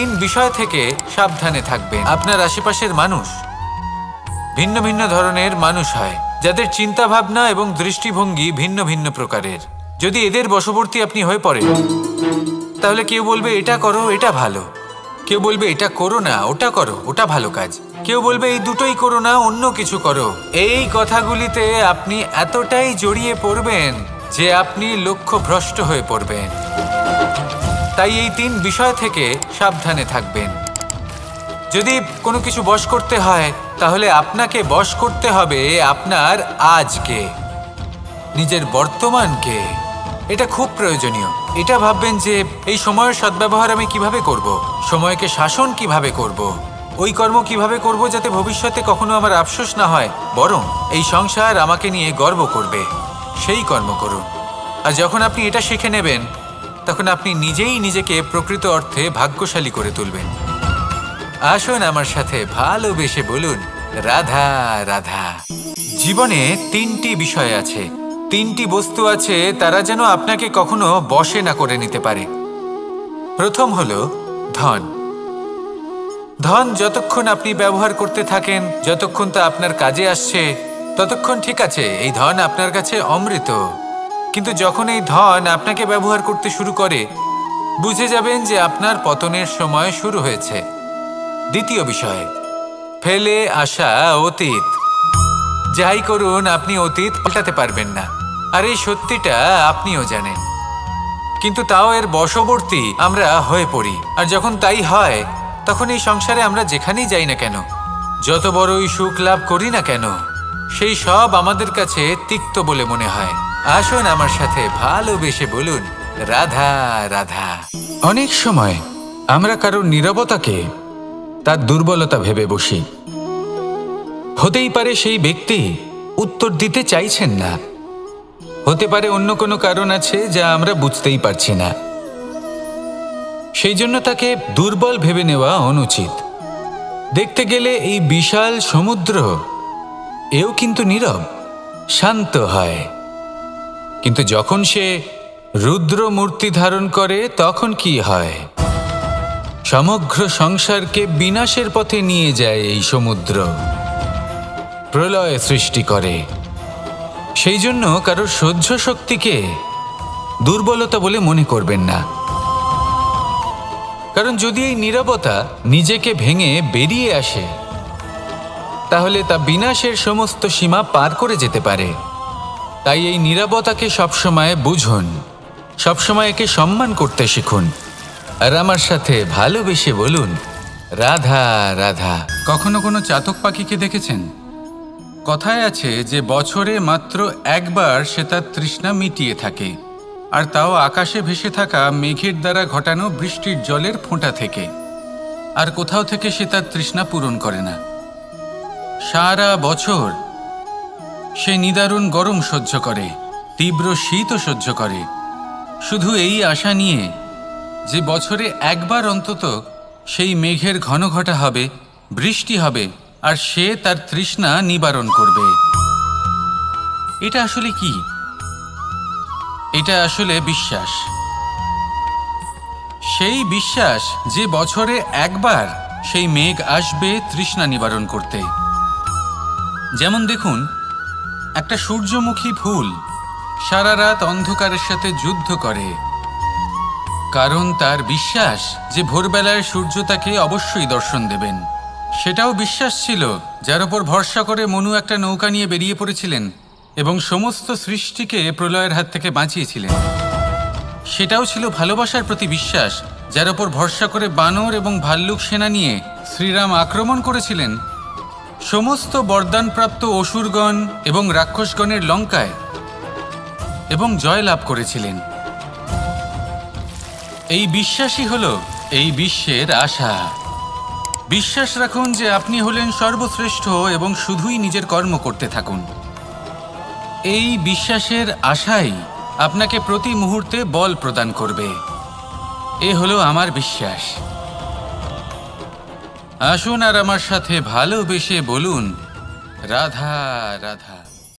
তিন বিষয় থেকে সাবধানে থাকবেন। আপনার আশেপাশের মানুষ ভিন্ন ভিন্ন ধরনের মানুষ হয়, যাদের চিন্তা ভাবনা এবং দৃষ্টিভঙ্গি ভিন্ন ভিন্ন প্রকারের। যদি এদের বশবর্তী আপনি হয়ে পড়েন, তাহলে কেউ বলবে এটা করো, এটা ভালো। কেউ বলবে এটা করো না, ওটা করো, ওটা ভালো কাজ। কেউ বলবে এই দুটোই করো না, অন্য কিছু করো। এই কথাগুলিতে আপনি এতটাই জড়িয়ে পড়বেন যে আপনি লক্ষ্যভ্রষ্ট হয়ে পড়বেন। তাই এই তিন বিষয় থেকে সাবধানে থাকবেন। যদি কোনো কিছু বশ করতে হয়, তাহলে আপনাকে বশ করতে হবে আপনার আজকে, নিজের বর্তমানকে। এটা খুব প্রয়োজনীয়। এটা ভাববেন যে এই সময়ের সদ্ব্যবহার আমি কিভাবে করব, সময়কে শাসন কিভাবে করব, ওই কর্ম কিভাবে করব যাতে ভবিষ্যতে কখনো আমার আফসোস না হয়, বরং এই সংসার আমাকে নিয়ে গর্ব করবে, সেই কর্ম করুন। আর যখন আপনি এটা শিখে নেবেন, তখন আপনি নিজেই নিজেকে প্রকৃত অর্থে ভাগ্যশালী করে তুলবেন। আসুন আমার সাথে ভালোবেসে বলুন, রাধা রাধা। জীবনে তিনটি বিষয় আছে, তিনটি বস্তু আছে, তারা যেন আপনাকে কখনো বশে না করে নিতে পারে। প্রথম হলো ধন। ধন যতক্ষণ আপনি ব্যবহার করতে থাকেন, যতক্ষণ তা আপনার কাজে আসছে, ততক্ষণ ঠিক আছে, এই ধন আপনার কাছে অমৃত। কিন্তু যখন এই ধন আপনাকে ব্যবহার করতে শুরু করে, বুঝে যাবেন যে আপনার পতনের সময় শুরু হয়েছে। দ্বিতীয় বিষয়, ফেলে আসা অতীত। যাই করুন, আপনি অতীত পাল্টাতে পারবেন না, আর এই সত্যিটা আপনিও জানেন। কিন্তু তাও এর বশবর্তী আমরা হয়ে পড়ি। আর যখন তাই হয়, তখন এই সংসারে আমরা যেখানেই যাই না কেন, যত বড়ই সুখ লাভ করি না কেন, সেই সব আমাদের কাছে তিক্ত বলে মনে হয়। আসুন আমার সাথে ভালোবেসে বলুন, রাধা রাধা। অনেক সময় আমরা কারোর নীরবতাকে তার দুর্বলতা ভেবে বসি। হতেই পারে সেই ব্যক্তি উত্তর দিতে চাইছেন না, হতে পারে অন্য কোনো কারণ আছে যা আমরা বুঝতেই পারছি না। সেই জন্য তাকে দুর্বল ভেবে নেওয়া অনুচিত। দেখতে গেলে এই বিশাল সমুদ্র এও কিন্তু নীরব, শান্ত হয়। কিন্তু যখন সে রুদ্র মূর্তি ধারণ করে, তখন কি হয়? সমগ্র সংসারকে বিনাশের পথে নিয়ে যায় এই সমুদ্র, প্রলয় সৃষ্টি করে। সেই জন্য কারোর সহ্য শক্তিকে দুর্বলতা বলে মনে করবেন না। কারণ যদি এই নীরবতা নিজেকে ভেঙে বেরিয়ে আসে, তাহলে তা বিনাশের সমস্ত সীমা পার করে যেতে পারে। তাই এই নীরবতাকে সবসময় বুঝুন, সবসময় একে সম্মান করতে শিখুন। আর আমার সাথে ভালোবেসে বলুন, রাধা রাধা। কখনো কোনো চাতক পাখিকে দেখেছেন? কথায় আছে যে বছরে মাত্র একবার সে তার তৃষ্ণা মিটিয়ে থাকে, আর তাও আকাশে ভেসে থাকা মেঘের দ্বারা ঘটানো বৃষ্টির জলের ফোঁটা থেকে। আর কোথাও থেকে সে তার তৃষ্ণা পূরণ করে না। সারা বছর সে নিদারুণ গরম সহ্য করে, তীব্র শীতও সহ্য করে, শুধু এই আশা নিয়ে যে বছরে একবার অন্তত সেই মেঘের ঘন ঘটা হবে, বৃষ্টি হবে, আর সে তার তৃষ্ণা নিবারণ করবে। এটা আসলে কি? এটা আসলে বিশ্বাস। সেই বিশ্বাস যে বছরে একবার সেই মেঘ আসবে তৃষ্ণা নিবারণ করতে। যেমন দেখুন, একটা সূর্যমুখী ফুল সারা রাত অন্ধকারের সাথে যুদ্ধ করে, কারণ তার বিশ্বাস যে ভোরবেলায় সূর্য তাকে অবশ্যই দর্শন দেবেন। সেটাও বিশ্বাস ছিল যার ওপর ভরসা করে মনু একটা নৌকা নিয়ে বেরিয়ে পড়েছিলেন এবং সমস্ত সৃষ্টিকে প্রলয়ের হাত থেকে বাঁচিয়েছিলেন। সেটাও ছিল ভালোবাসার প্রতি বিশ্বাস, যার ওপর ভরসা করে বানর এবং ভাল্লুক সেনা নিয়ে শ্রীরাম আক্রমণ করেছিলেন সমস্ত বরদানপ্রাপ্ত অসুরগণ এবং রাক্ষসগণের লঙ্কায় এবং জয় লাভ করেছিলেন। এই বিশ্বাসই হলো এই বিশ্বের আশা। বিশ্বাস রাখুন যে আপনি হলেন সর্বশ্রেষ্ঠ এবং শুধুই নিজের কর্ম করতে থাকুন। এই বিশ্বাসের আশাই আপনাকে প্রতি মুহূর্তে বল প্রদান করবে। এ হলো আমার বিশ্বাস। আসুন আর আমার সাথে ভালোবেসে বলুন, রাধা রাধা।